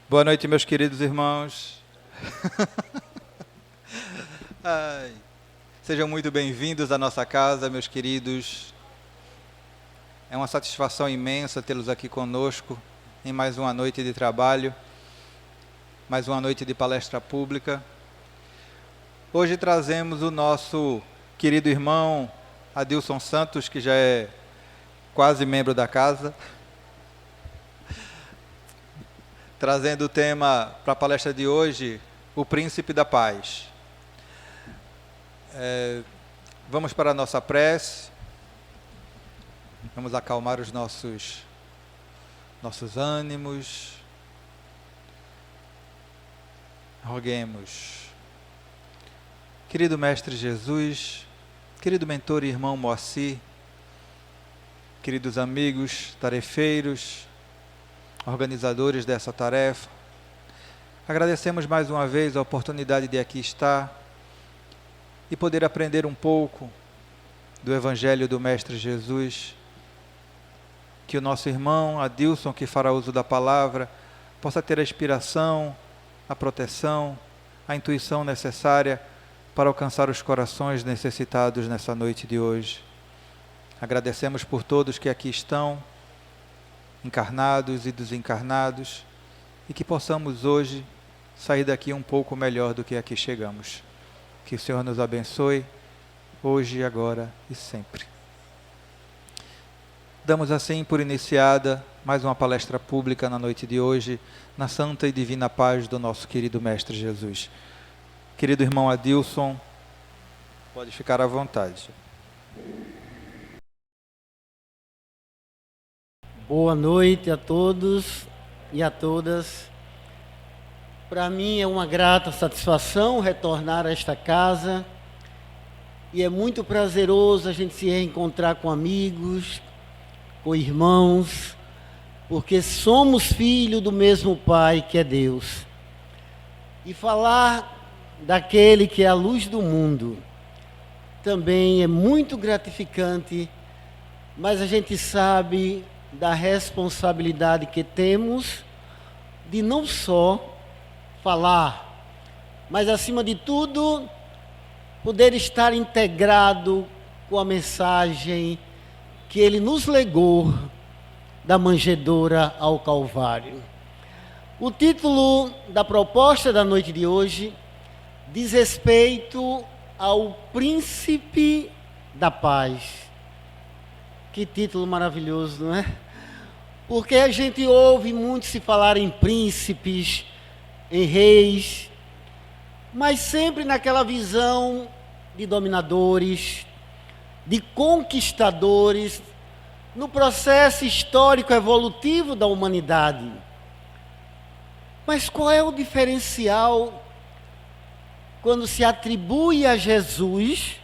Boa noite, meus queridos irmãos. Ai, sejam muito bem-vindos à nossa casa, meus queridos. É uma satisfação imensa tê-los aqui conosco em mais uma noite de trabalho, mais uma noite de palestra pública. Hoje trazemos o nosso querido irmão Adilson Santos, que já é quase membro da casa, trazendo o tema para a palestra de hoje, o Príncipe da Paz. Vamos para a nossa prece, vamos acalmar os nossos ânimos. Roguemos. Querido Mestre Jesus, querido mentor e irmão Moacir, queridos amigos, tarefeiros, organizadores dessa tarefa, agradecemos mais uma vez a oportunidade de aqui estar e poder aprender um pouco do Evangelho do Mestre Jesus, que o nosso irmão Adilson, que fará uso da palavra, possa ter a inspiração, a proteção, a intuição necessária para alcançar os corações necessitados nessa noite de hoje. Agradecemos por todos que aqui estão, encarnados e desencarnados, e que possamos hoje sair daqui um pouco melhor do que aqui chegamos. Que o Senhor nos abençoe, hoje, agora e sempre. Damos assim por iniciada mais uma palestra pública na noite de hoje, na santa e divina paz do nosso querido Mestre Jesus. Querido irmão Adilson, pode ficar à vontade. Boa noite a todos e a todas. Para mim é uma grata satisfação retornar a esta casa e é muito prazeroso a gente se reencontrar com amigos, com irmãos, porque somos filhos do mesmo Pai que é Deus. E falar daquele que é a luz do mundo também é muito gratificante, mas a gente sabe da responsabilidade que temos de não só falar, mas acima de tudo, poder estar integrado com a mensagem que Ele nos legou da manjedoura ao Calvário. O título da proposta da noite de hoje diz respeito ao Príncipe da Paz. Que título maravilhoso, não é? Porque a gente ouve muito se falar em príncipes, em reis, mas sempre naquela visão de dominadores, de conquistadores, no processo histórico evolutivo da humanidade. Mas qual é o diferencial quando se atribui a Jesus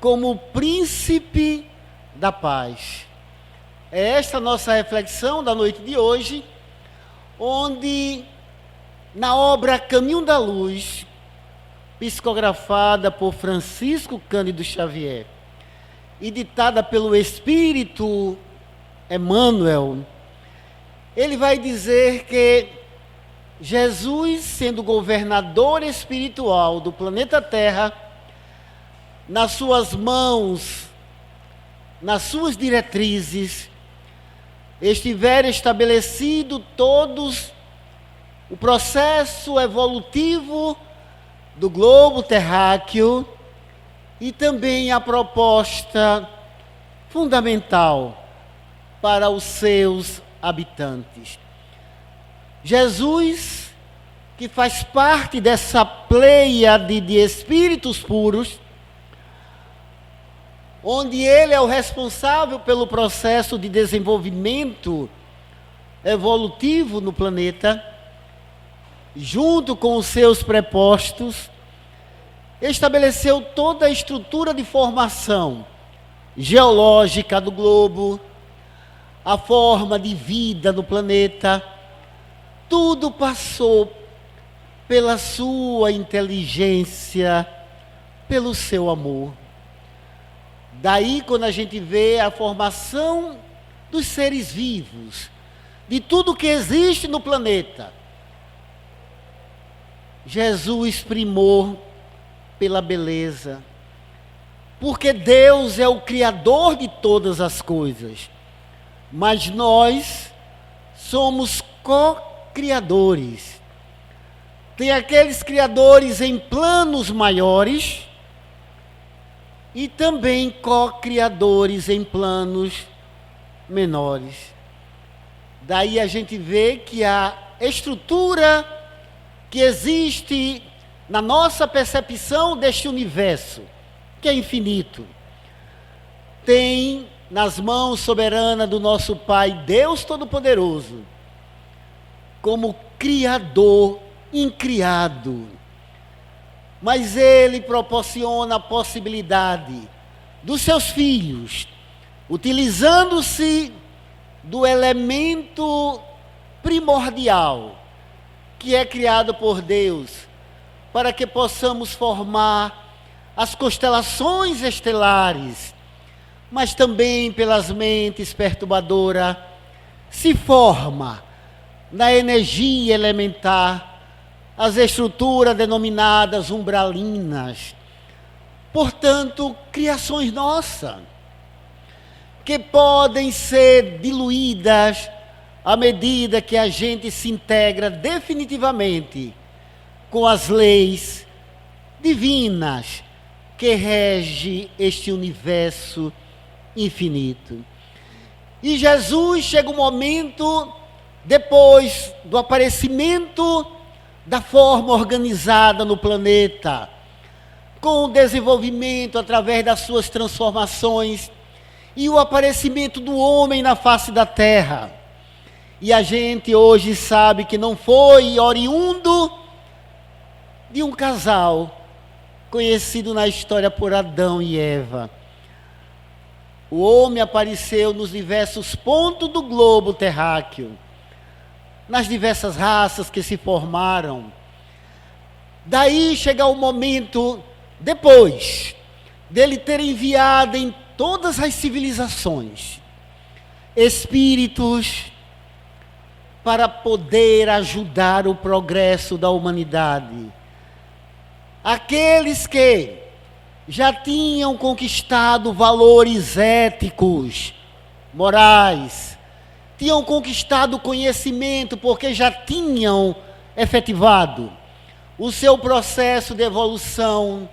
como o príncipe da paz? É esta nossa reflexão da noite de hoje, onde na obra Caminho da Luz, psicografada por Francisco Cândido Xavier e ditada pelo Espírito Emmanuel, ele vai dizer que Jesus, sendo governador espiritual do planeta Terra, nas suas mãos, nas suas diretrizes, estiver estabelecido todos o processo evolutivo do globo terráqueo e também a proposta fundamental para os seus habitantes. Jesus, que faz parte dessa pleiade de espíritos puros, onde ele é o responsável pelo processo de desenvolvimento evolutivo no planeta, junto com os seus prepostos, estabeleceu toda a estrutura de formação geológica do globo, a forma de vida no planeta. Tudo passou pela sua inteligência, pelo seu amor. Daí, quando a gente vê a formação dos seres vivos, de tudo que existe no planeta, Jesus primou pela beleza, porque Deus é o Criador de todas as coisas, mas nós somos co-criadores. Tem aqueles criadores em planos maiores e também co-criadores em planos menores. Daí a gente vê que a estrutura que existe na nossa percepção deste universo, que é infinito, tem nas mãos soberanas do nosso Pai, Deus Todo-Poderoso, como Criador incriado. Mas Ele proporciona a possibilidade dos seus filhos, utilizando-se do elemento primordial, que é criado por Deus, para que possamos formar as constelações estelares, mas também pelas mentes perturbadoras, se forma na energia elementar as estruturas denominadas umbralinas. Portanto, criações nossas, que podem ser diluídas à medida que a gente se integra definitivamente com as leis divinas que rege este universo infinito. E Jesus chega um momento, depois do aparecimento da forma organizada no planeta, com o desenvolvimento através das suas transformações e o aparecimento do homem na face da terra. E a gente hoje sabe que não foi oriundo de um casal conhecido na história por Adão e Eva. O homem apareceu nos diversos pontos do globo terráqueo, nas diversas raças que se formaram. Daí chega o momento, depois dele ter enviado em todas as civilizações espíritos para poder ajudar o progresso da humanidade. Aqueles que já tinham conquistado valores éticos, morais, tinham conquistado conhecimento, porque já tinham efetivado o seu processo de evolução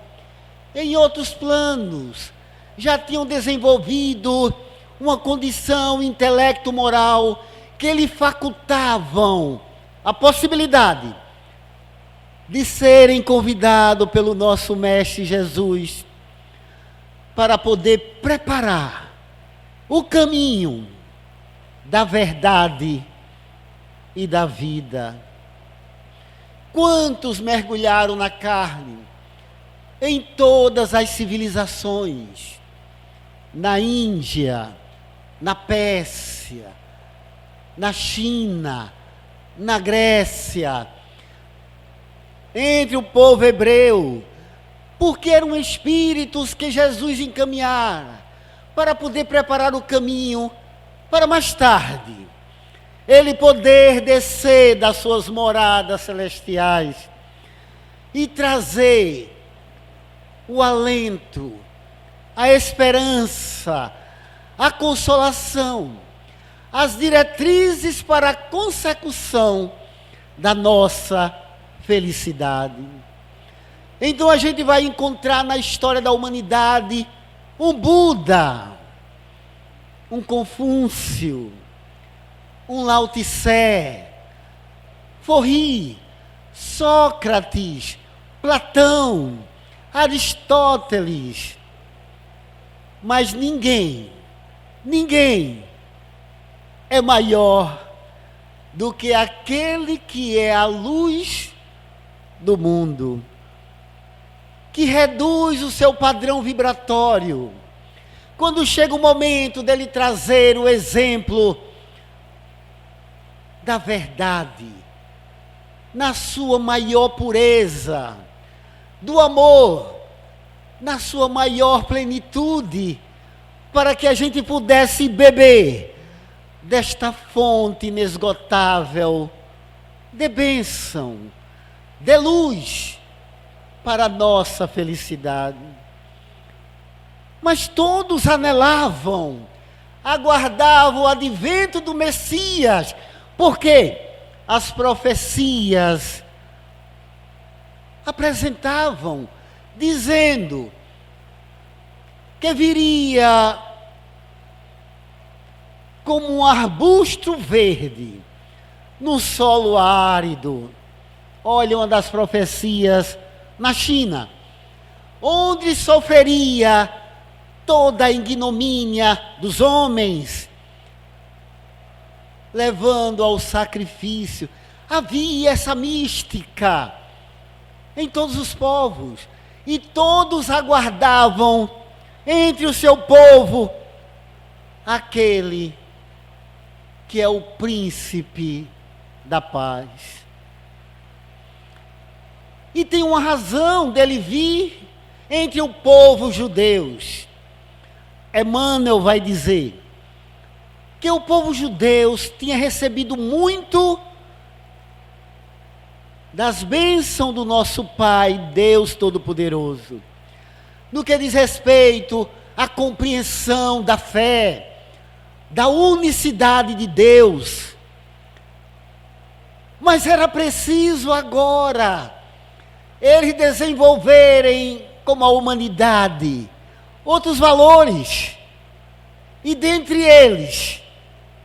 em outros planos, já tinham desenvolvido uma condição intelecto-moral que lhe facultavam a possibilidade de serem convidados pelo nosso Mestre Jesus para poder preparar o caminho da verdade e da vida. Quantos mergulharam na carne em todas as civilizações, na Índia, na Pérsia, na China, na Grécia, entre o povo hebreu, porque eram espíritos que Jesus encaminhara para poder preparar o caminho para mais tarde ele poder descer das suas moradas celestiais e trazer o alento, a esperança, a consolação, as diretrizes para a consecução da nossa felicidade. Então a gente vai encontrar na história da humanidade um Buda, um Confúcio, um Lao Tse, Forri, Sócrates, Platão, Aristóteles. Mas ninguém é maior do que aquele que é a luz do mundo, que reduz o seu padrão vibratório. Quando chega o momento dele trazer o exemplo da verdade, na sua maior pureza, do amor, na sua maior plenitude, para que a gente pudesse beber desta fonte inesgotável de bênção, dê luz para a nossa felicidade. Mas todos anelavam, aguardavam o advento do Messias, porque as profecias apresentavam, dizendo que viria como um arbusto verde, no solo árido. Olha uma das profecias na China, onde sofreria toda a ignomínia dos homens, levando ao sacrifício. Havia essa mística em todos os povos, e todos aguardavam entre o seu povo aquele que é o príncipe da paz. E tem uma razão dele vir entre o povo judeus. Emmanuel vai dizer que o povo judeu tinha recebido muito das bênçãos do nosso Pai, Deus Todo-Poderoso, no que diz respeito à compreensão da fé, da unicidade de Deus. Mas era preciso agora eles desenvolverem, como a humanidade, outros valores, e dentre eles,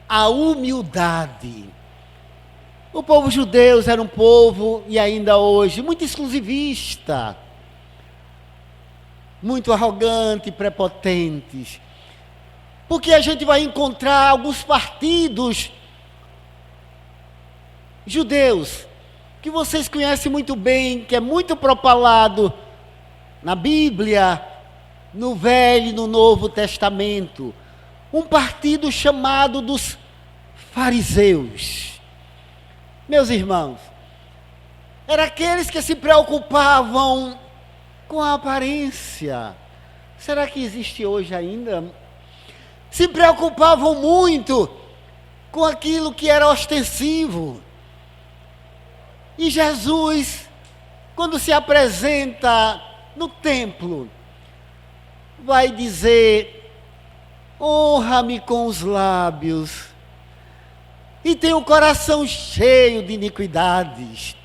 a humildade. O povo judeu era um povo, e ainda hoje, muito exclusivista, muito arrogante, prepotentes, porque a gente vai encontrar alguns partidos judeus, que vocês conhecem muito bem, que é muito propalado na Bíblia, no Velho e no Novo Testamento, um partido chamado dos fariseus. Meus irmãos, eram aqueles que se preocupavam com a aparência. Será que existe hoje ainda? Se preocupavam muito com aquilo que era ostensivo. E Jesus, quando se apresenta no templo, vai dizer: honra-me com os lábios, e tem o coração cheio de iniquidades.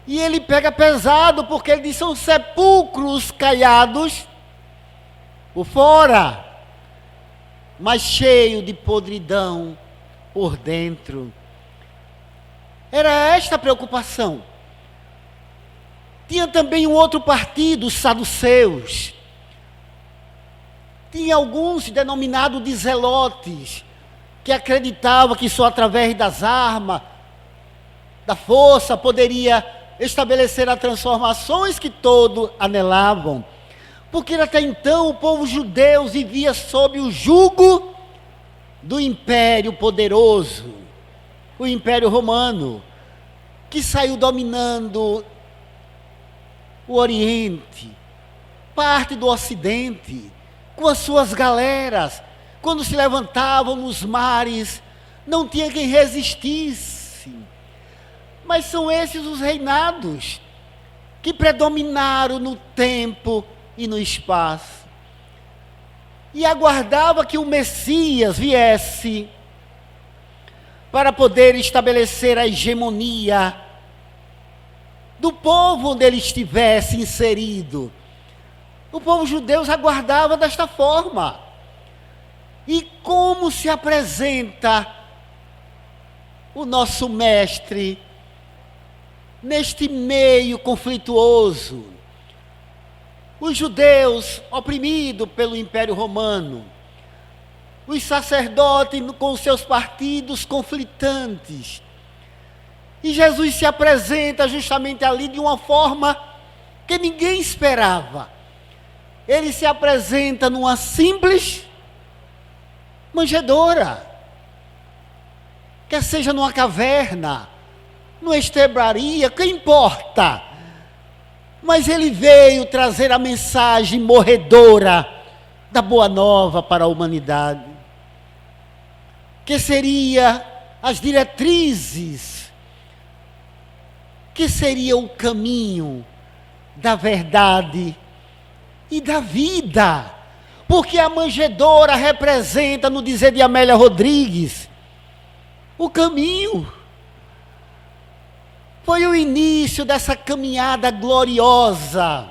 E ele pega pesado, porque ele diz: são sepulcros caiados por fora, mas cheio de podridão por dentro. Era esta a preocupação. Tinha também um outro partido, os saduceus. Tinha alguns denominados de zelotes, que acreditavam que só através das armas, da força, poderia estabelecer as transformações que todos anelavam. Porque até então o povo judeu vivia sob o jugo do império poderoso, o Império Romano, que saiu dominando o Oriente, parte do Ocidente, com as suas galeras. Quando se levantavam nos mares, não tinha quem resistisse. Mas são esses os reinados que predominaram no tempo e no espaço. E aguardava que o Messias viesse para poder estabelecer a hegemonia do povo onde ele estivesse inserido. O povo judeu aguardava desta forma. E como se apresenta o nosso mestre neste meio conflituoso? Os judeus oprimidos pelo Império Romano, os sacerdotes com seus partidos conflitantes. E Jesus se apresenta justamente ali de uma forma que ninguém esperava. Ele se apresenta numa simples manjedoura, quer seja numa caverna, numa estrebaria, que importa? Mas ele veio trazer a mensagem morredora da boa nova para a humanidade, que seria as diretrizes que seria o caminho da verdade e da vida. Porque a manjedoura representa, no dizer de Amélia Rodrigues, o caminho. Foi o início dessa caminhada gloriosa.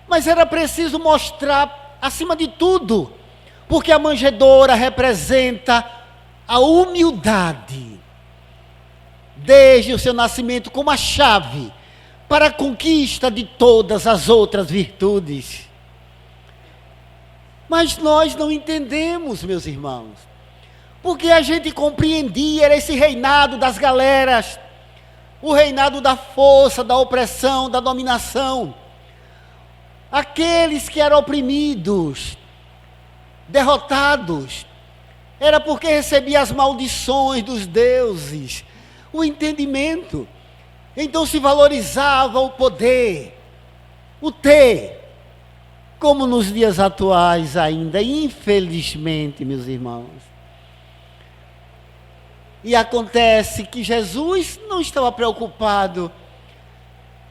Mas era preciso mostrar, acima de tudo, porque a manjedoura representa a humildade, desde o seu nascimento, como a chave para a conquista de todas as outras virtudes. Mas nós não entendemos, meus irmãos, porque a gente compreendia, era esse reinado das galeras, o reinado da força, da opressão, da dominação. Aqueles que eram oprimidos, derrotados, era porque recebia as maldições dos deuses, o entendimento. Então se valorizava o poder, o ter, como nos dias atuais ainda, infelizmente, meus irmãos. E acontece que Jesus não estava preocupado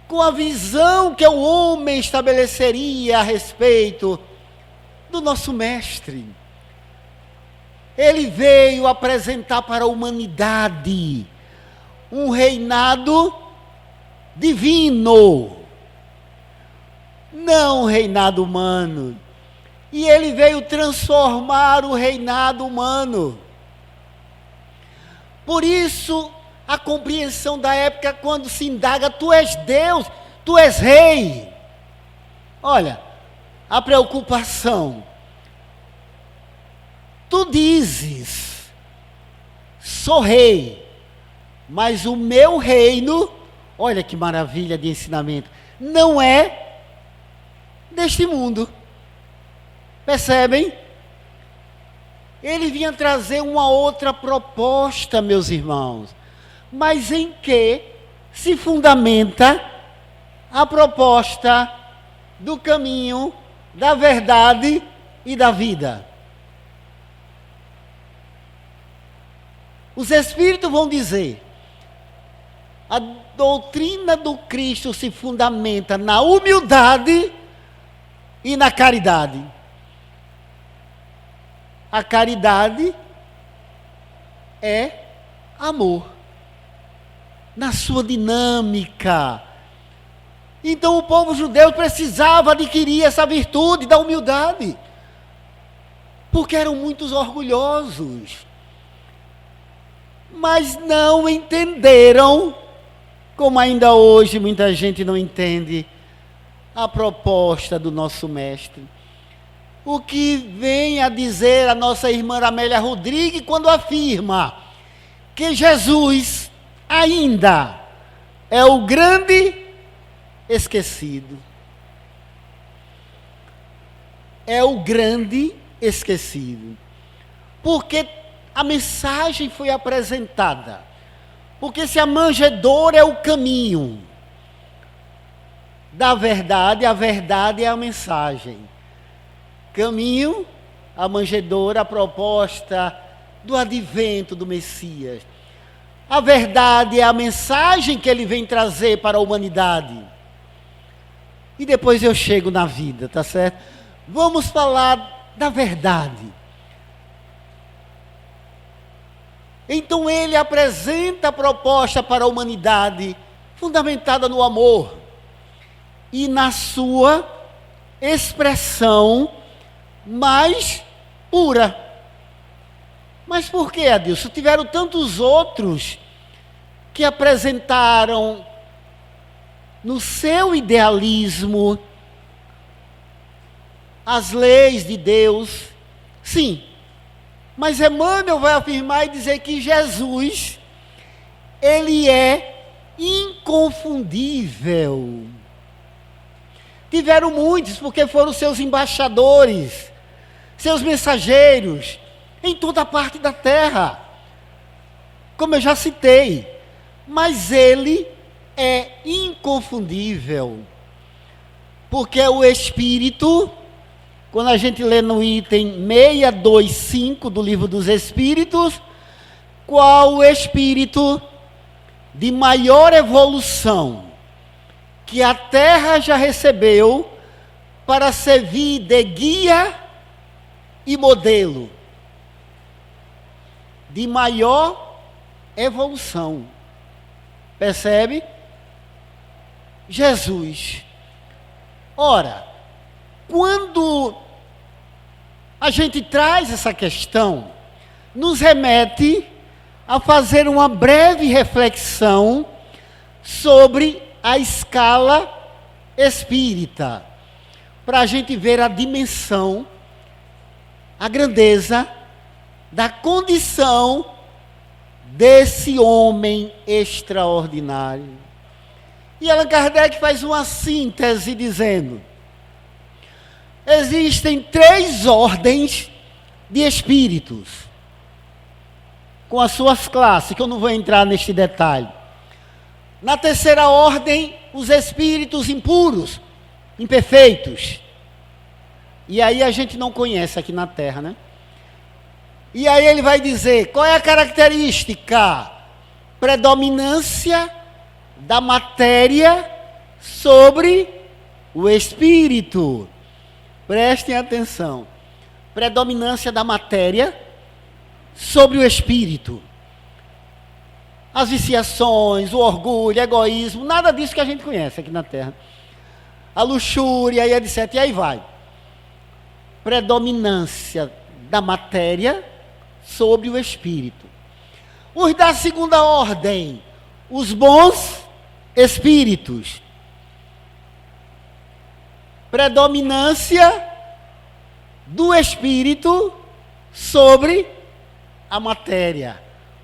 com a visão que o homem estabeleceria a respeito do nosso mestre. Ele veio apresentar para a humanidade um reinado divino, não um reinado humano. E ele veio transformar o reinado humano. Por isso, a compreensão da época, quando se indaga, tu és Deus, tu és rei. Olha, a preocupação. Tu dizes, sou rei, mas o meu reino, olha que maravilha de ensinamento, não é deste mundo. Percebem? Ele vinha trazer uma outra proposta, meus irmãos, mas em que se fundamenta a proposta do caminho, da verdade e da vida. Os Espíritos vão dizer, a doutrina do Cristo se fundamenta na humildade e na caridade. A caridade é amor, na sua dinâmica. Então o povo judeu precisava adquirir essa virtude da humildade, porque eram muitos orgulhosos, mas não entenderam, como ainda hoje muita gente não entende, a proposta do nosso mestre. O que vem a dizer a nossa irmã Amélia Rodrigues quando afirma que Jesus ainda é o grande esquecido. É o grande esquecido. Porque a mensagem foi apresentada. Porque se a manjedoura é o caminho da verdade, a verdade é a mensagem. Caminho, a manjedoura, a proposta do advento do Messias. A verdade é a mensagem que ele vem trazer para a humanidade. E depois eu chego na vida, tá certo? Vamos falar da verdade. Então ele apresenta a proposta para a humanidade, fundamentada no amor e na sua expressão mais pura. Mas por que, Adilson? Tiveram tantos outros que apresentaram no seu idealismo as leis de Deus. Sim, mas Emmanuel vai afirmar e dizer que Jesus, ele é inconfundível. Tiveram muitos, porque foram seus embaixadores, seus mensageiros, em toda parte da terra, como eu já citei, mas ele é inconfundível, porque o Espírito, quando a gente lê no item 625 do Livro dos Espíritos, qual o Espírito de maior evolução que a Terra já recebeu para servir de guia e modelo. De maior evolução. Percebe? Jesus. Ora, quando a gente traz essa questão, nos remete a fazer uma breve reflexão sobre a escala espírita, para a gente ver a dimensão, a grandeza da condição desse homem extraordinário. E Allan Kardec faz uma síntese dizendo: existem 3 ordens de espíritos, com as suas classes, que eu não vou entrar neste detalhe. Na terceira ordem, os espíritos impuros, imperfeitos. E aí a gente não conhece aqui na Terra, né? E aí ele vai dizer, qual é a característica? Predominância da matéria sobre o espírito. Prestem atenção. Predominância da matéria sobre o espírito. As viciações, o orgulho, o egoísmo, nada disso que a gente conhece aqui na Terra. A luxúria e etc. E aí vai. Predominância da matéria sobre o espírito. Os da segunda ordem, os bons espíritos. Predominância do espírito sobre a matéria.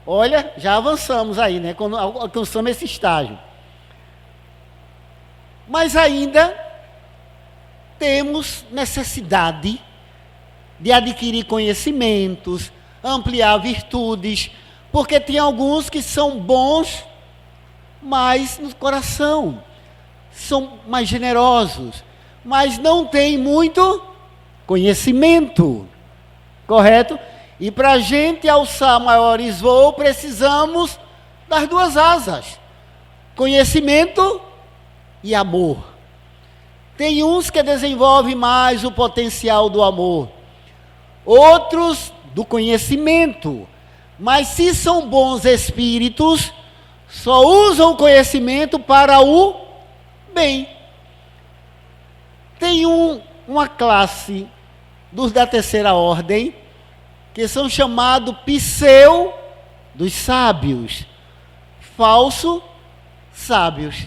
Olha, já avançamos aí, né? Quando alcançamos esse estágio. Mas ainda temos necessidade de adquirir conhecimentos, ampliar virtudes, porque tem alguns que são bons, mas no coração, são mais generosos, mas não têm muito conhecimento, correto? E para a gente alçar maiores voos, precisamos das 2 asas, conhecimento e amor. Tem uns que desenvolvem mais o potencial do amor, outros do conhecimento, mas se são bons espíritos, só usam o conhecimento para o bem. Tem uma classe dos da terceira ordem, que são chamados pseu dos sábios, falso sábios.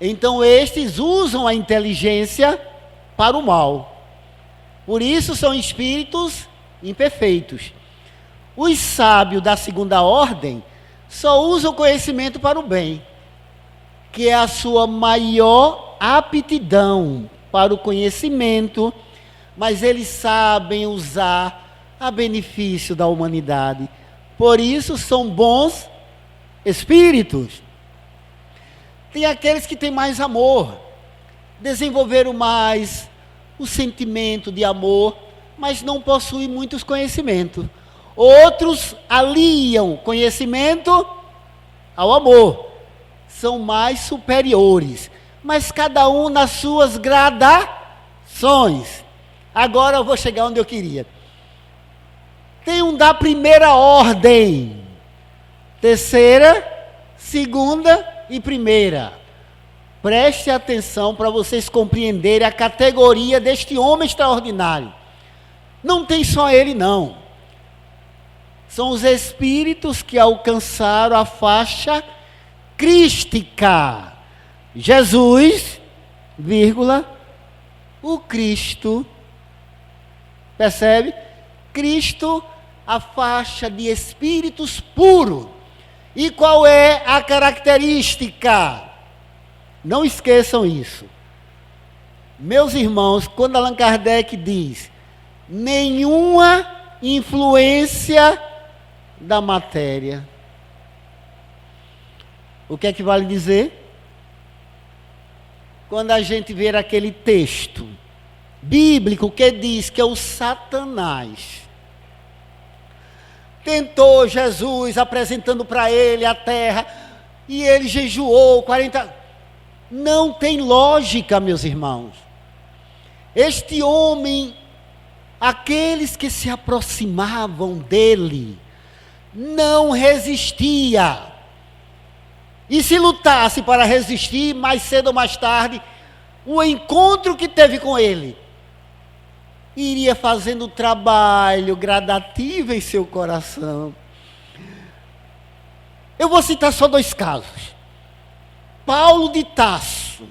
Então estes usam a inteligência para o mal. Por isso são espíritos imperfeitos. Os sábios da segunda ordem só usam o conhecimento para o bem, que é a sua maior aptidão para o conhecimento, mas eles sabem usar a benefício da humanidade. Por isso são bons espíritos. Tem aqueles que têm mais amor, desenvolveram mais o sentimento de amor, mas não possuem muitos conhecimentos. Outros aliam conhecimento ao amor, são mais superiores, mas cada um nas suas gradações. Agora eu vou chegar onde eu queria. Tem um da primeira ordem, terceira, segunda e primeira. Preste atenção para vocês compreenderem a categoria deste homem extraordinário. Não tem só ele, não. São os espíritos que alcançaram a faixa crística. Jesus, vírgula, o Cristo. Percebe? Cristo, a faixa de espíritos puros. E qual é a característica? Não esqueçam isso. Meus irmãos, quando Allan Kardec diz nenhuma influência da matéria, o que é que vale dizer? Quando a gente ver aquele texto bíblico que diz que é o Satanás tentou Jesus, apresentando para ele a terra, e ele jejuou 40. Não tem lógica, meus irmãos. Este homem, aqueles que se aproximavam dele, não resistia. E se lutasse para resistir, mais cedo ou mais tarde, o encontro que teve com ele iria fazendo trabalho gradativo em seu coração. Eu vou citar só 2 casos. Paulo de Tarso.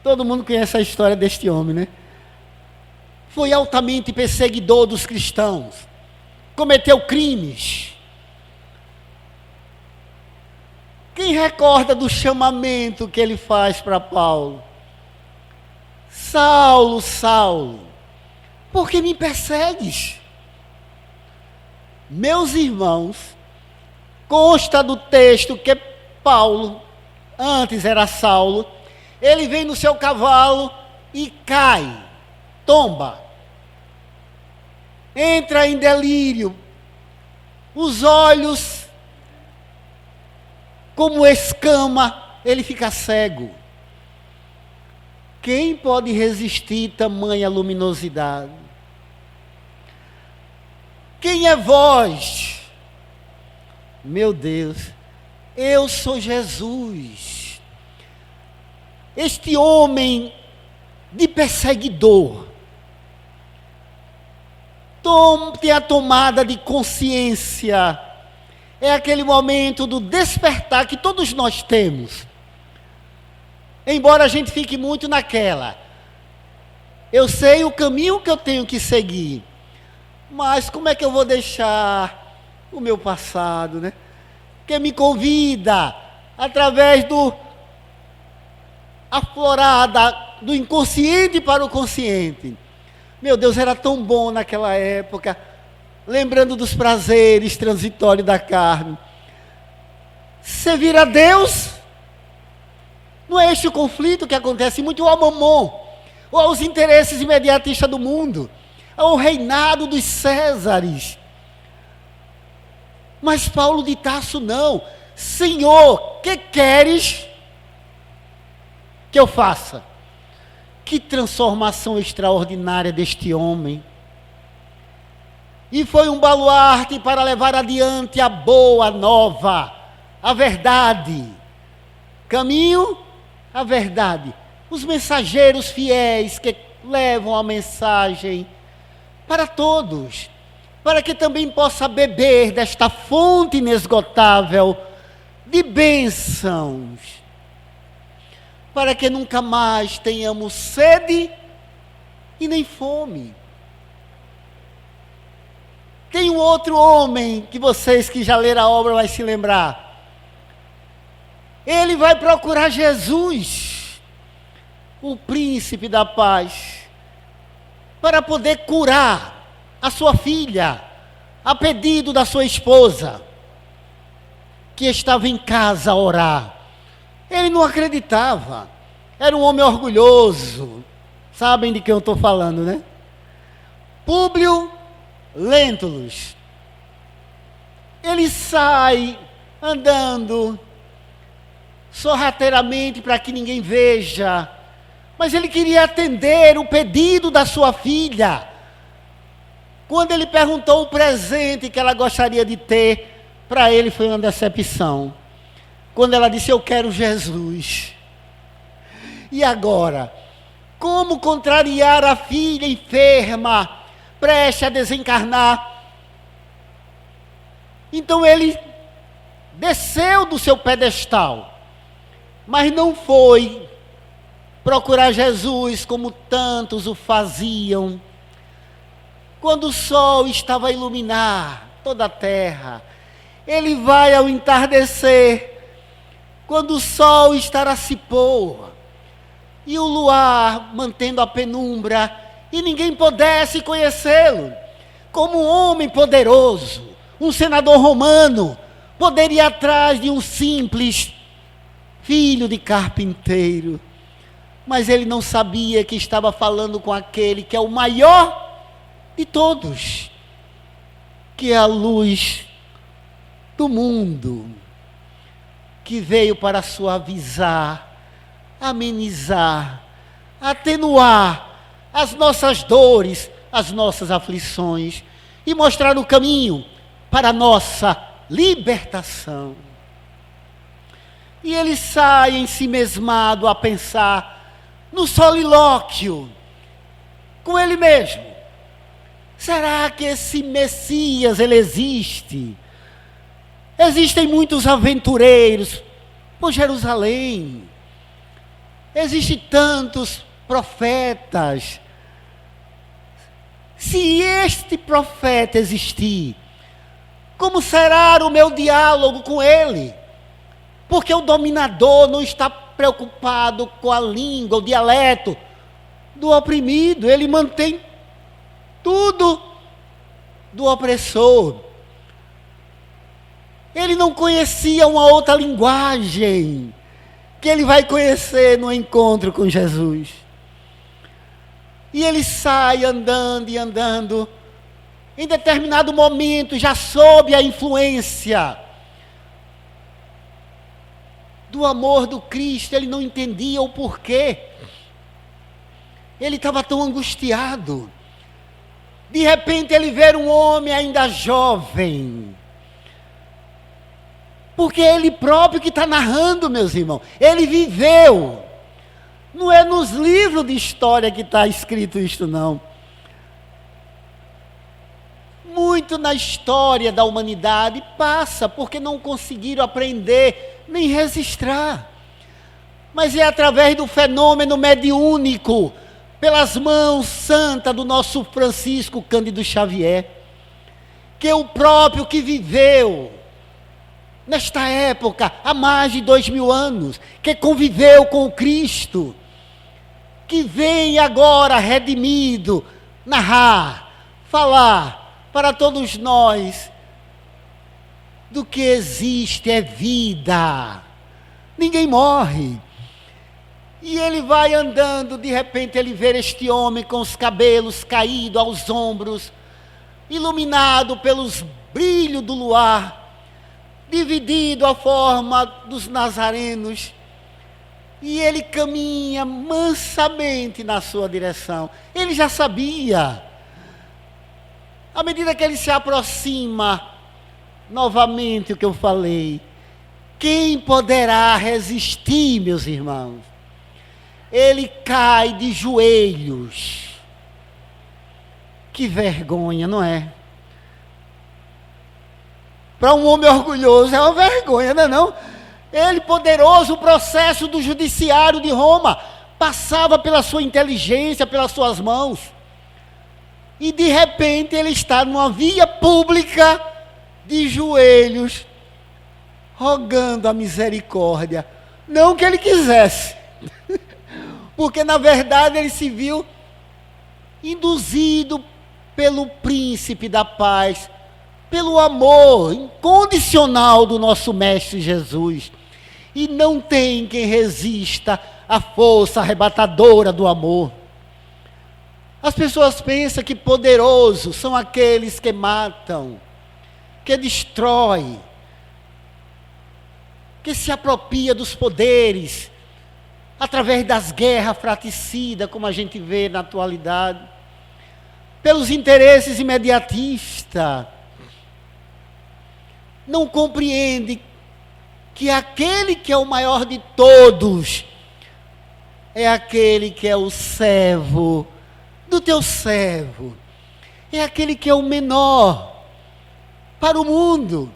Todo mundo conhece a história deste homem, né? Foi altamente perseguidor dos cristãos. Cometeu crimes. Quem recorda do chamamento que ele faz para Paulo? Saulo, Saulo, por que me persegues? Meus irmãos, consta do texto que Paulo, antes era Saulo, ele vem no seu cavalo e cai, tomba, entra em delírio, os olhos como escama, ele fica cego. Quem pode resistir tamanha luminosidade? Quem é vós? Meu Deus, eu sou Jesus. Este homem de perseguidor tem a tomada de consciência. É aquele momento do despertar que todos nós temos. Embora a gente fique muito naquela. Eu sei o caminho que eu tenho que seguir. Mas como é que eu vou deixar o meu passado, né? Que me convida, através do aflorada, do inconsciente para o consciente. Meu Deus, era tão bom naquela época, lembrando dos prazeres transitórios da carne. Servir a Deus, não é este o conflito que acontece muito ao mamon, ou aos interesses imediatistas do mundo, ao reinado dos Césares. Mas Paulo de Tarso não. Senhor, que queres que eu faça? Que transformação extraordinária deste homem. E foi um baluarte para levar adiante a boa nova, a verdade. Caminho, a verdade. Os mensageiros fiéis que levam a mensagem para todos, para que também possa beber desta fonte inesgotável de bênçãos, para que nunca mais tenhamos sede e nem fome. Tem um outro homem que vocês que já leram a obra vai se lembrar. Ele vai procurar Jesus, o príncipe da paz, para poder curar a sua filha, a pedido da sua esposa, que estava em casa a orar. Ele não acreditava, era um homem orgulhoso. Sabem de quem eu estou falando, né? Públio Lentulus. Ele sai andando sorrateiramente para que ninguém veja, mas ele queria atender o pedido da sua filha. Quando ele perguntou o presente que ela gostaria de ter, para ele foi uma decepção. Quando ela disse, eu quero Jesus. E agora? Como contrariar a filha enferma, prestes a desencarnar? Então ele desceu do seu pedestal, mas não foi procurar Jesus como tantos o faziam. Quando o sol estava a iluminar toda a terra, ele vai ao entardecer, quando o sol estará a se pôr, e o luar mantendo a penumbra, e ninguém pudesse conhecê-lo, como um homem poderoso, um senador romano, poderia ir atrás de um simples filho de carpinteiro, mas ele não sabia que estava falando com aquele que é o maior de todos, que é a luz do mundo, que veio para suavizar, amenizar, atenuar as nossas dores, as nossas aflições e mostrar o caminho para a nossa libertação. E ele sai ensimesmado a pensar no solilóquio com ele mesmo. Será que esse Messias, ele existe? Existem muitos aventureiros por Jerusalém. Existem tantos profetas. Se este profeta existir, como será o meu diálogo com ele? Porque o dominador não está preocupado com a língua, o dialeto do oprimido. Ele mantém tudo do opressor. Ele não conhecia uma outra linguagem que ele vai conhecer no encontro com Jesus. E ele sai andando e andando. Em determinado momento, já sob a influência do amor do Cristo, ele não entendia o porquê. Ele estava tão angustiado. De repente ele vê um homem ainda jovem. Porque é ele próprio que está narrando, meus irmãos. Ele viveu. Não é nos livros de história que está escrito isto, não. Muito na história da humanidade passa porque não conseguiram aprender nem registrar. Mas é através do fenômeno mediúnico, pelas mãos santas do nosso Francisco Cândido Xavier, que o próprio que viveu nesta época, há mais de 2000 anos, que conviveu com o Cristo, que vem agora redimido, narrar, falar para todos nós do que existe é vida. Ninguém morre. E ele vai andando, de repente ele vê este homem com os cabelos caídos aos ombros, iluminado pelos brilhos do luar, dividido a forma dos nazarenos, e ele caminha mansamente na sua direção. Ele já sabia. À medida que ele se aproxima, novamente o que eu falei, quem poderá resistir, meus irmãos? Ele cai de joelhos. Que vergonha, não é? Para um homem orgulhoso é uma vergonha, não é não? Ele poderoso, o processo do judiciário de Roma passava pela sua inteligência, pelas suas mãos. E de repente ele está numa via pública de joelhos, rogando a misericórdia. Não que ele quisesse, porque na verdade ele se viu induzido pelo príncipe da paz, pelo amor incondicional do nosso Mestre Jesus. E não tem quem resista à força arrebatadora do amor. As pessoas pensam que poderosos são aqueles que matam, que destroem, que se apropria dos poderes, através das guerras fratricidas, como a gente vê na atualidade, pelos interesses imediatistas. Não compreende que aquele que é o maior de todos é aquele que é o servo do teu servo, é aquele que é o menor para o mundo,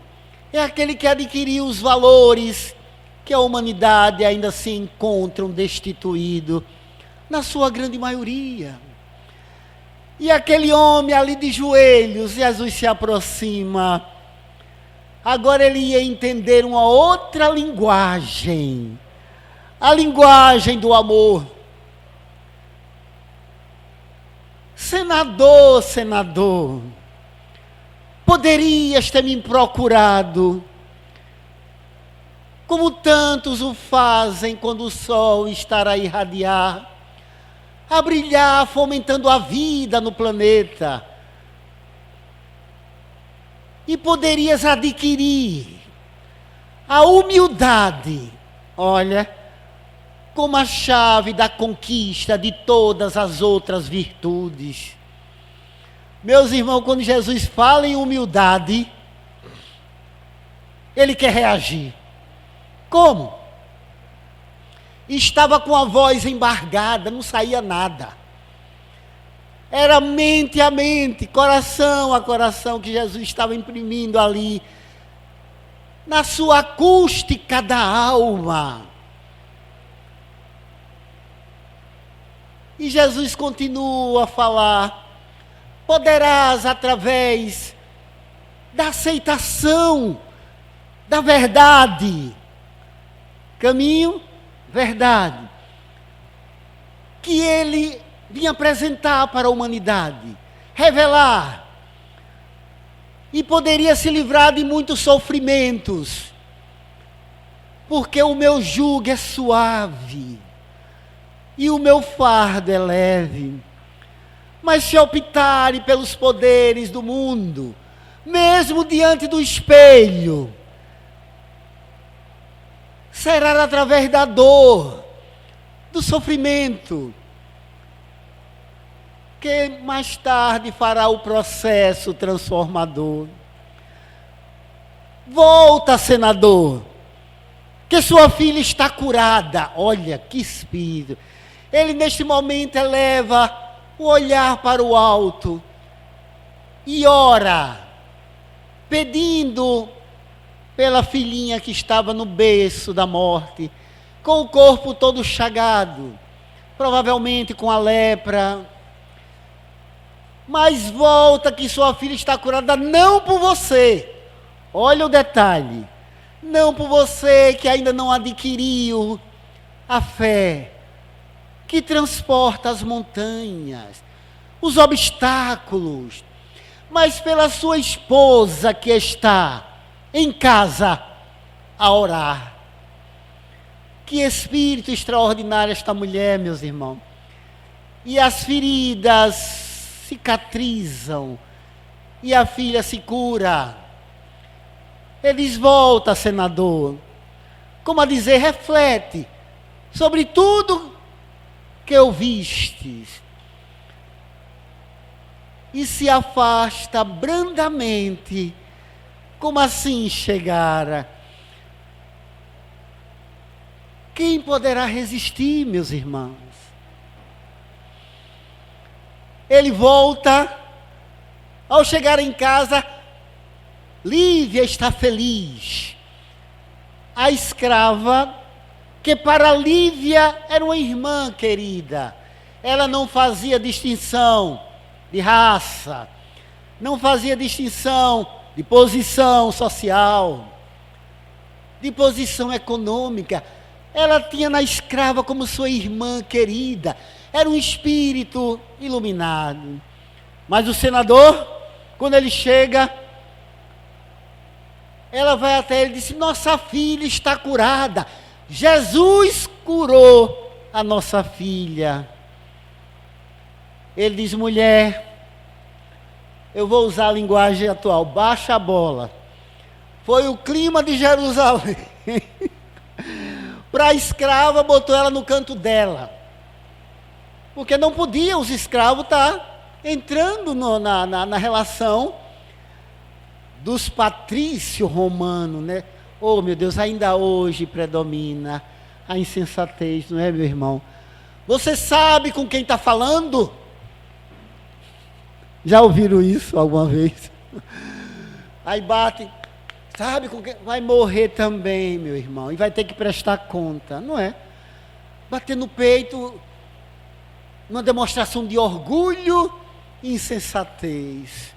é aquele que adquiriu os valores que a humanidade ainda se encontram destituído, na sua grande maioria. E aquele homem ali de joelhos, Jesus se aproxima. Agora ele ia entender uma outra linguagem, a linguagem do amor. Senador, senador, poderias ter me procurado, como tantos o fazem quando o sol estará a irradiar, a brilhar, fomentando a vida no planeta. e poderias adquirir a humildade, olha, como a chave da conquista de todas as outras virtudes. Meus irmãos, quando Jesus fala em humildade, ele quer reagir. Como? Estava com a voz embargada, não saía nada. Era mente a mente, coração a coração que Jesus estava imprimindo ali, na sua acústica da alma. E Jesus continua a falar: poderás, através da aceitação da verdade, caminho, verdade, que ele vinha apresentar para a humanidade, revelar, e poderia se livrar de muitos sofrimentos, porque o meu jugo é suave e o meu fardo é leve. Mas se optarem pelos poderes do mundo, mesmo diante do espelho, será através da dor, do sofrimento, que mais tarde fará o processo transformador. Volta, senador, que sua filha está curada. Olha que espírito. Ele neste momento eleva o olhar para o alto e ora, pedindo pela filhinha que estava no berço da morte, com o corpo todo chagado, provavelmente com a lepra. Mas volta que sua filha está curada, não por você, olha o detalhe, não por você que ainda não adquiriu a fé que transporta as montanhas, os obstáculos, mas pela sua esposa que está em casa a orar. Que espírito extraordinário esta mulher, meus irmãos. E as feridas cicatrizam, e a filha se cura. Eles voltam, senador, como a dizer, reflete sobre tudo que ouvistes, e se afasta brandamente, como assim chegara. Quem poderá resistir, meus irmãos? Ele volta, ao chegar em casa, Lívia está feliz. A escrava, que para Lívia era uma irmã querida, ela não fazia distinção de raça, não fazia distinção de posição social, de posição econômica. Ela tinha na escrava como sua irmã querida, era um espírito iluminado. Mas o senador, quando ele chega, ela vai até ele e diz: nossa filha está curada, Jesus curou a nossa filha. Ele diz: mulher, eu vou usar a linguagem atual, baixa a bola. Foi o clima de Jerusalém. Para a escrava, botou ela no canto dela. Porque não podia os escravos estar entrando na relação dos patrícios romanos, né? Oh, meu Deus, ainda hoje predomina a insensatez, não é, meu irmão? Você sabe com quem está falando? Já ouviram isso alguma vez? Aí bate, sabe com quem? Vai morrer também, meu irmão, e vai ter que prestar conta, não é? Bater no peito, uma demonstração de orgulho e insensatez.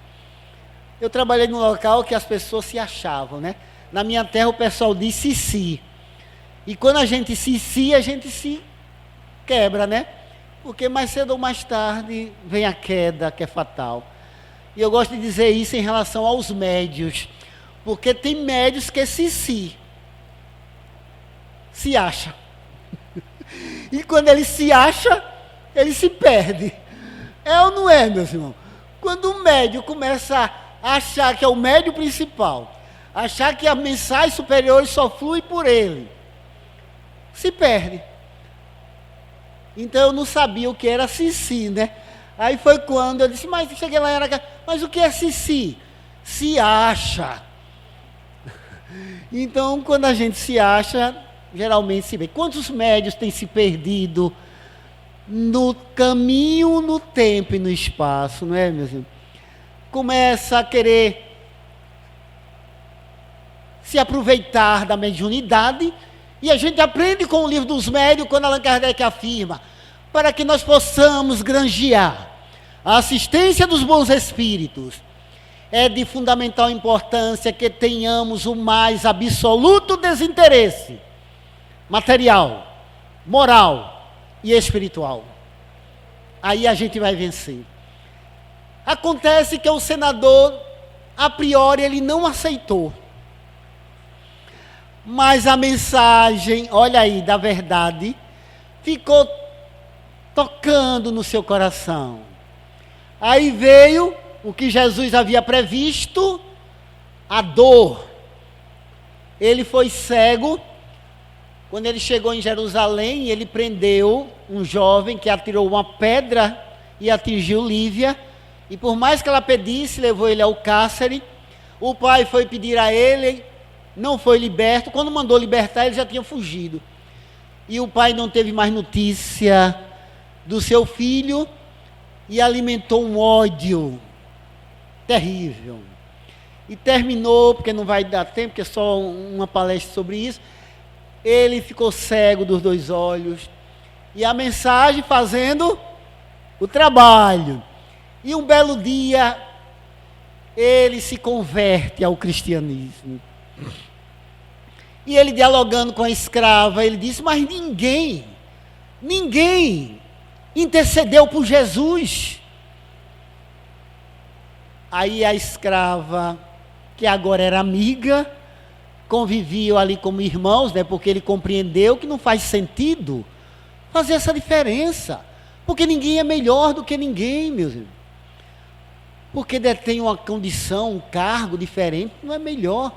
Eu trabalhei num local que as pessoas se achavam, né? Na minha terra o pessoal diz si. E quando a gente se quebra, né? Porque mais cedo ou mais tarde vem a queda, que é fatal. E eu gosto de dizer isso em relação aos médios. Porque tem médios que se acha. E quando ele se acha, ele se perde. É ou não é, meus irmãos? Quando o médio começa achar que é o médio principal, achar que as mensagens superiores só flui por ele, se perde. Então eu não sabia o que era Sissi, né? Aí foi quando eu disse, mas cheguei lá, mas o que é Sissi? Se acha. Então, quando a gente se acha, geralmente se vê. Quantos médios têm se perdido no caminho, no tempo e no espaço, não é, meus irmãos? Começa a querer se aproveitar da mediunidade, e a gente aprende com o livro dos médios, quando Allan Kardec afirma, para que nós possamos granjear a assistência dos bons espíritos, é de fundamental importância que tenhamos o mais absoluto desinteresse material, moral e espiritual. Aí a gente vai vencer. Acontece que o senador, a priori, ele não aceitou. Mas a mensagem, olha aí, da verdade, ficou tocando no seu coração. Aí veio o que Jesus havia previsto, a dor. Ele foi cego. Quando ele chegou em Jerusalém, ele prendeu um jovem que atirou uma pedra e atingiu Lívia. E por mais que ela pedisse, levou ele ao cárcere. O pai foi pedir a ele, não foi liberto. Quando mandou libertar, ele já tinha fugido. E o pai não teve mais notícia do seu filho e alimentou um ódio terrível. E terminou, porque não vai dar tempo, porque é só uma palestra sobre isso. Ele ficou cego dos 2 olhos. E a mensagem fazendo o trabalho. E um belo dia, ele se converte ao cristianismo. E ele dialogando com a escrava, ele disse, mas ninguém intercedeu por Jesus. Aí a escrava, que agora era amiga, conviviam ali como irmãos, né, porque ele compreendeu que não faz sentido fazer essa diferença, porque ninguém é melhor do que ninguém, meus irmãos. Porque detém uma condição, um cargo diferente, não é melhor.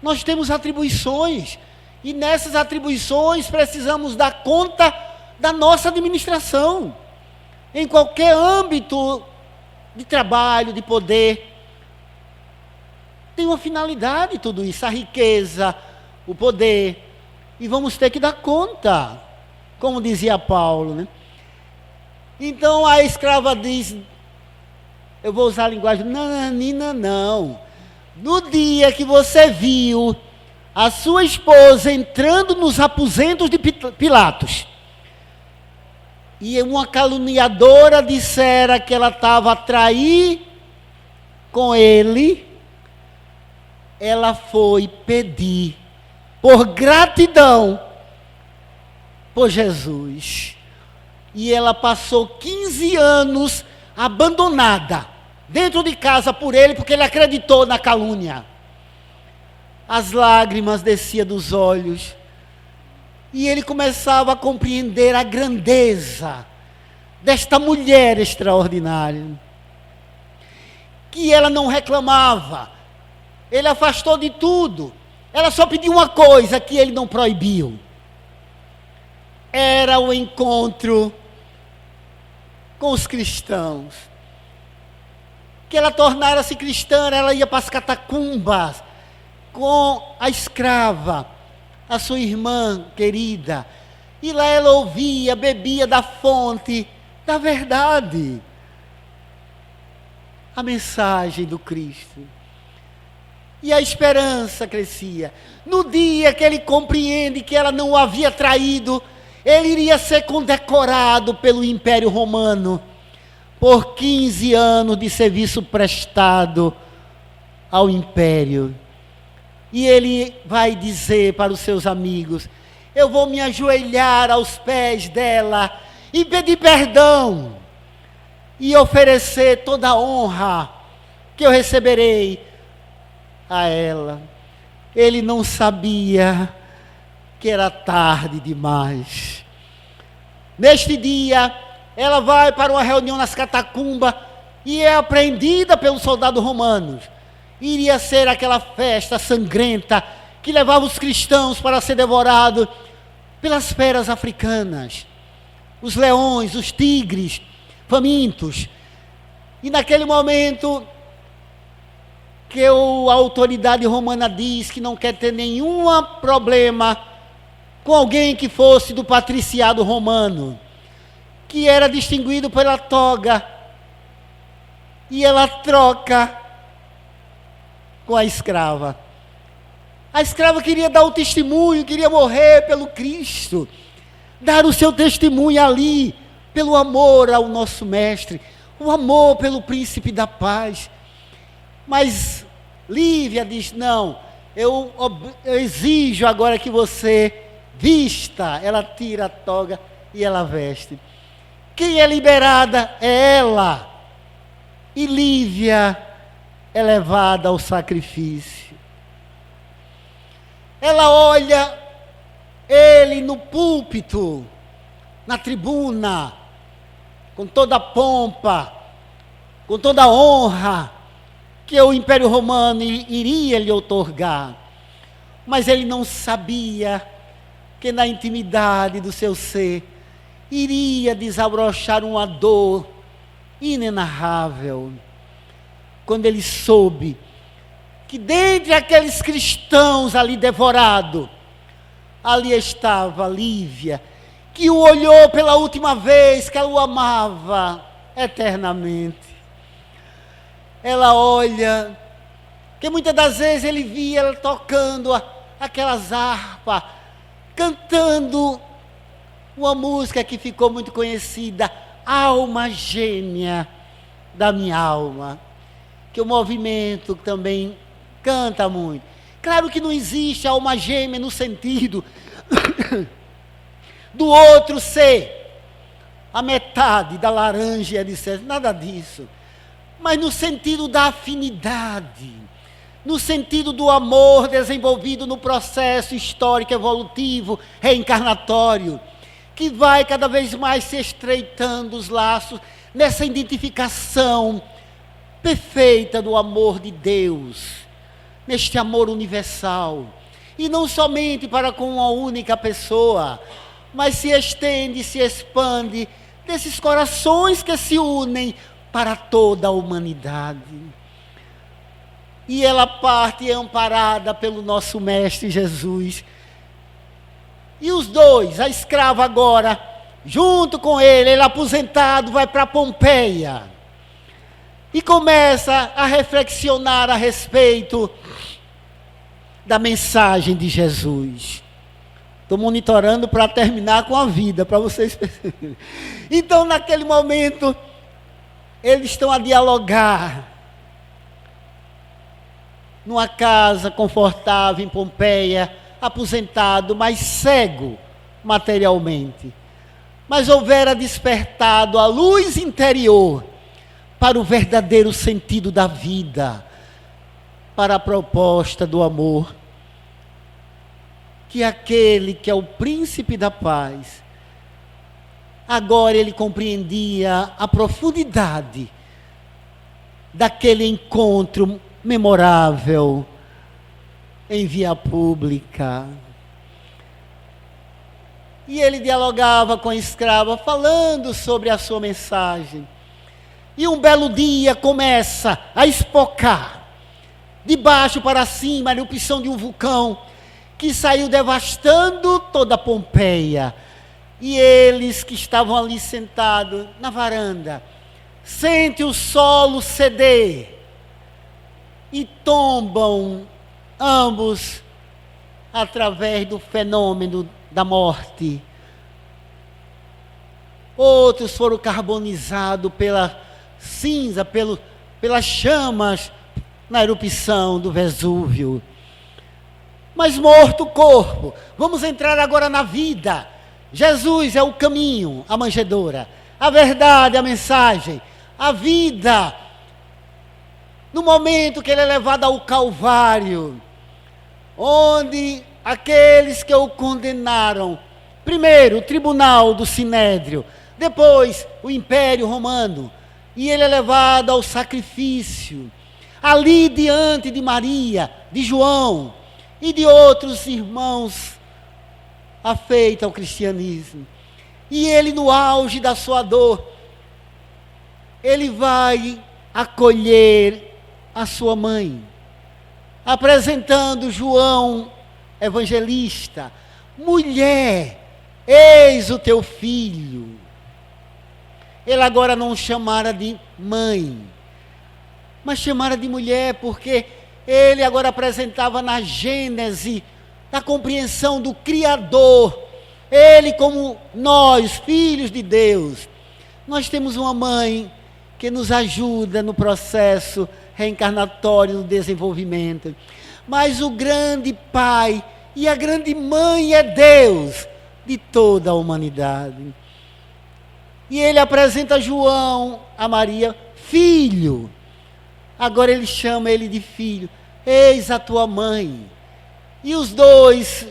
Nós temos atribuições, e nessas atribuições precisamos dar conta da nossa administração, em qualquer âmbito de trabalho, de poder. Tem uma finalidade tudo isso, a riqueza, o poder, e vamos ter que dar conta, como dizia Paulo, né? Então a escrava diz, eu vou usar a linguagem, nananina não, no dia que você viu a sua esposa entrando nos aposentos de Pilatos, e uma caluniadora dissera que ela estava a trair com ele, ela foi pedir, por gratidão, por Jesus. E ela passou 15 anos abandonada, dentro de casa por ele, porque ele acreditou na calúnia. As lágrimas desciam dos olhos, e ele começava a compreender a grandeza desta mulher extraordinária, que ela não reclamava, ele afastou de tudo, ela só pediu uma coisa que ele não proibiu, era o encontro com os cristãos, que ela tornara-se cristã, ela ia para as catacumbas, com a escrava, a sua irmã querida, e lá ela ouvia, bebia da fonte da verdade, a mensagem do Cristo. E a esperança crescia. No dia que ele compreende que ela não o havia traído, ele iria ser condecorado pelo Império Romano por 15 anos de serviço prestado ao Império. E ele vai dizer para os seus amigos, eu vou me ajoelhar aos pés dela e pedir perdão e oferecer toda a honra que eu receberei a ela. Ele não sabia que era tarde demais. Neste dia, ela vai para uma reunião nas catacumbas e é apreendida pelos soldados romanos. iria ser aquela festa sangrenta que levava os cristãos para ser devorados pelas feras africanas, os leões, os tigres, famintos. E naquele momento que a autoridade romana diz que não quer ter nenhum problema com alguém que fosse do patriciado romano, que era distinguido pela toga, e ela troca com a escrava. A escrava queria dar o testemunho, queria morrer pelo Cristo, dar o seu testemunho ali, pelo amor ao nosso mestre, o amor pelo príncipe da paz. Mas Lívia diz: não, eu exijo agora que você vista. Ela tira a toga e ela veste. Quem é liberada é ela. E Lívia é levada ao sacrifício. Ela olha ele no púlpito, na tribuna, com toda a pompa, com toda a honra que o Império Romano iria lhe outorgar. Mas ele não sabia que na intimidade do seu ser iria desabrochar uma dor inenarrável, quando ele soube que dentre aqueles cristãos ali devorados, ali estava Lívia, que o olhou pela última vez, que ela o amava eternamente. Ela olha, que muitas das vezes ele via ela tocando aquelas harpas, cantando uma música que ficou muito conhecida, Alma Gêmea da Minha Alma, que o movimento também canta muito. Claro que não existe alma gêmea no sentido do outro ser a metade da laranja, etc. Nada disso. Mas no sentido da afinidade, no sentido do amor desenvolvido no processo histórico, evolutivo, reencarnatório, que vai cada vez mais se estreitando os laços nessa identificação perfeita do amor de Deus, neste amor universal, e não somente para com uma única pessoa, mas se estende, se expande, desses corações que se unem para toda a humanidade. E ela parte amparada pelo nosso Mestre Jesus. E os dois, a escrava agora, junto com ele aposentado, vai para Pompeia. E começa a reflexionar a respeito da mensagem de Jesus. Estou monitorando para terminar com a vida, para vocês perceberem. Então, naquele momento, eles estão a dialogar numa casa confortável em Pompeia, aposentado, mas cego materialmente. Mas houvera despertado a luz interior para o verdadeiro sentido da vida, para a proposta do amor, que aquele que é o príncipe da paz, agora ele compreendia a profundidade daquele encontro memorável em via pública. E ele dialogava com a escrava, falando sobre a sua mensagem. E um belo dia começa a espocar, de baixo para cima, a erupção de um vulcão, que saiu devastando toda a Pompeia. E eles que estavam ali sentados na varanda, sentem o solo ceder, e tombam ambos através do fenômeno da morte. Outros foram carbonizados pela cinza, pelas chamas na erupção do Vesúvio. Mas morto o corpo, vamos entrar agora na vida. Jesus é o caminho, a manjedoura, a verdade, a mensagem, a vida. No momento que ele é levado ao Calvário, onde aqueles que o condenaram, primeiro o tribunal do Sinédrio, depois o Império Romano, e ele é levado ao sacrifício. ali diante de Maria, de João e de outros irmãos afeitos ao cristianismo. E ele, no auge da sua dor, ele vai acolher a sua mãe, apresentando João evangelista: mulher, eis o teu filho. Ele agora não chamara de mãe, mas chamara de mulher, porque ele agora apresentava na gênese, na compreensão do Criador, ele como nós, filhos de Deus. Nós temos uma mãe que nos ajuda no processo reencarnatório, no desenvolvimento. Mas o grande Pai e a grande Mãe é Deus de toda a humanidade. E ele apresenta João a Maria, filho. Agora ele chama ele de filho. Eis a tua mãe. E os dois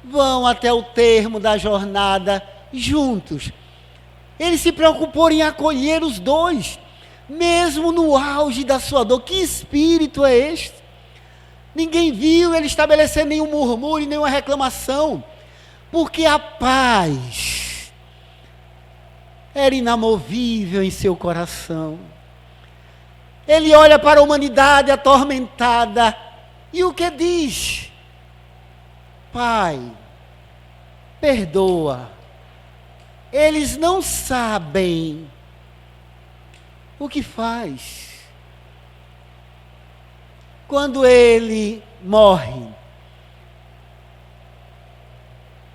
vão até o termo da jornada juntos. Ele se preocupou em acolher os dois, mesmo no auge da sua dor. Que espírito é este? Ninguém viu ele estabelecer nenhum murmúrio, nenhuma reclamação, porque a paz era inamovível em seu coração. Ele olha para a humanidade atormentada e o que diz? Pai, perdoa. Eles não sabem o que faz. Quando ele morre,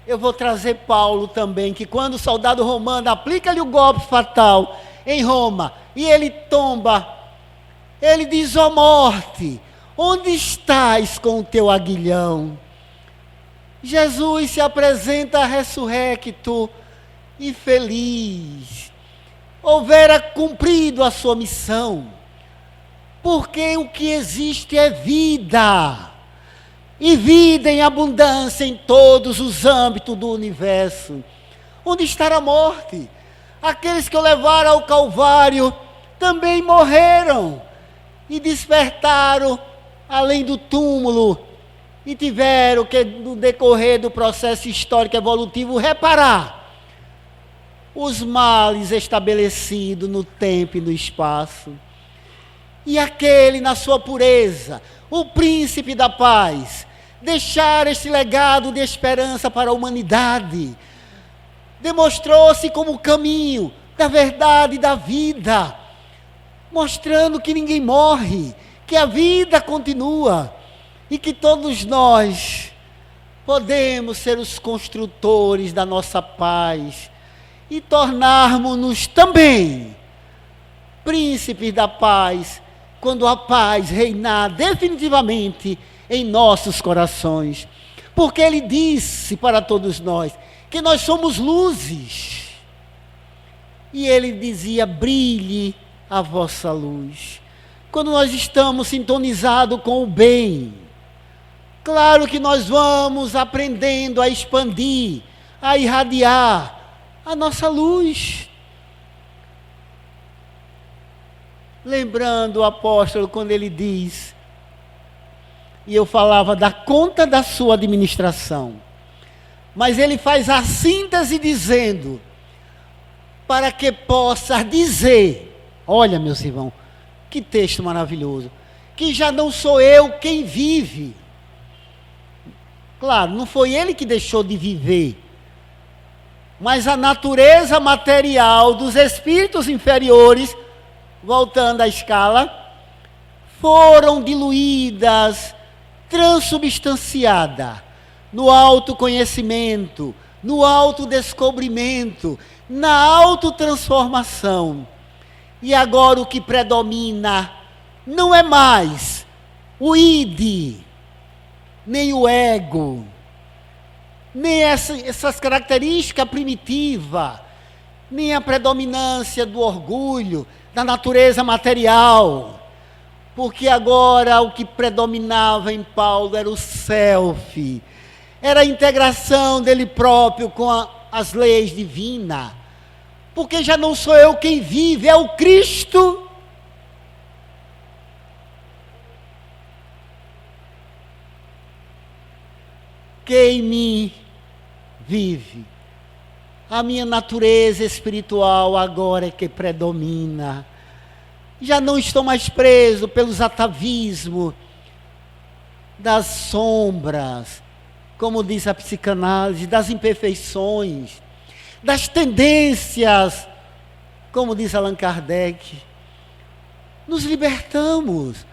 eu vou trazer Paulo também, que quando o soldado romano aplica-lhe o golpe fatal em Roma, e ele tomba, ele diz: ó morte, onde estás com o teu aguilhão? Jesus se apresenta ressurrecto e feliz, houvera cumprido a sua missão, porque o que existe é vida, e vida em abundância em todos os âmbitos do universo. Onde estará a morte? Aqueles que o levaram ao Calvário também morreram, e despertaram além do túmulo, e tiveram que, no decorrer do processo histórico evolutivo, reparar os males estabelecidos no tempo e no espaço. E aquele, na sua pureza, o príncipe da paz, deixar este legado de esperança para a humanidade, demonstrou-se como o caminho da verdade e da vida, mostrando que ninguém morre, que a vida continua, e que todos nós podemos ser os construtores da nossa paz, e tornarmos-nos também príncipes da paz, quando a paz reinar definitivamente em nossos corações. Porque ele disse para todos nós que nós somos luzes. E ele dizia: brilhe a vossa luz. Quando nós estamos sintonizados com o bem, claro que nós vamos aprendendo a expandir, a irradiar a nossa luz. Lembrando o apóstolo quando ele diz, e eu falava da conta da sua administração, mas ele faz a síntese dizendo, para que possa dizer, olha meus irmãos, que texto maravilhoso, que já não sou eu quem vive. Claro, não foi ele que deixou de viver, mas a natureza material dos espíritos inferiores, voltando à escala, foram diluídas, transubstanciadas no autoconhecimento, no autodescobrimento, na autotransformação. E agora o que predomina não é mais o id, nem o ego, nem essas características primitivas, nem a predominância do orgulho, da natureza material, porque agora o que predominava em Paulo era o self, era a integração dele próprio com as leis divinas, porque já não sou eu quem vive, é o Cristo que em mim vive. A minha natureza espiritual agora é que predomina. Já não estou mais preso pelos atavismos das sombras, como diz a psicanálise, das imperfeições, das tendências, como diz Allan Kardec. Nos libertamos.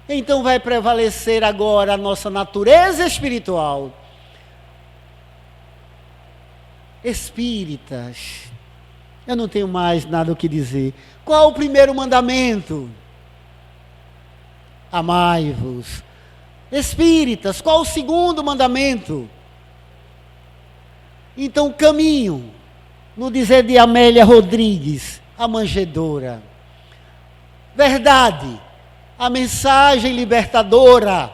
Então vai prevalecer agora a nossa natureza espiritual. Espíritas, eu não tenho mais nada o que dizer. Qual o primeiro mandamento? Amai-vos. Espíritas, qual o segundo mandamento? Então, caminho, no dizer de Amélia Rodrigues, a manjedoura. Verdade, a mensagem libertadora.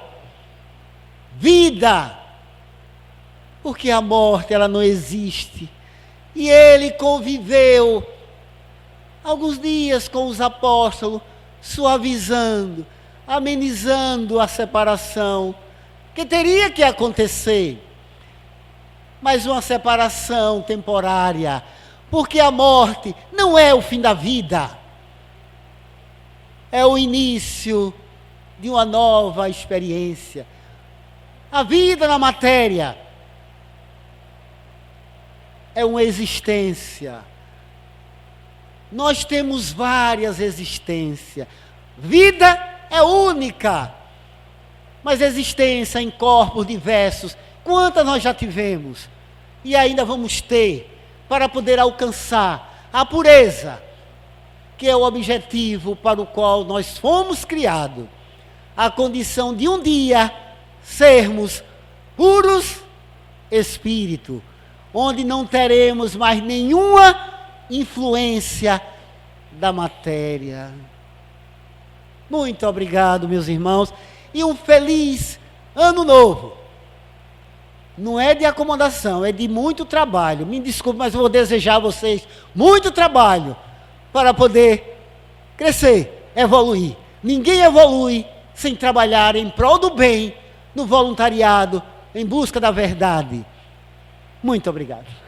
Vida, porque a morte ela não existe. E ele conviveu alguns dias com os apóstolos, suavizando, amenizando a separação, que teria que acontecer, mas uma separação temporária, porque a morte não é o fim da vida, é o início de uma nova experiência. A vida na matéria é uma existência. Nós temos várias existências. Vida é única, mas existência em corpos diversos, quantas nós já tivemos e ainda vamos ter para poder alcançar a pureza, que é o objetivo para o qual nós fomos criados, a condição de um dia sermos puros espírito, onde não teremos mais nenhuma influência da matéria. Muito obrigado, meus irmãos, e um feliz ano novo. Não é de acomodação, é de muito trabalho. Me desculpe, mas eu vou desejar a vocês muito trabalho para poder crescer, evoluir. Ninguém evolui sem trabalhar em prol do bem, no voluntariado, em busca da verdade. Muito obrigado.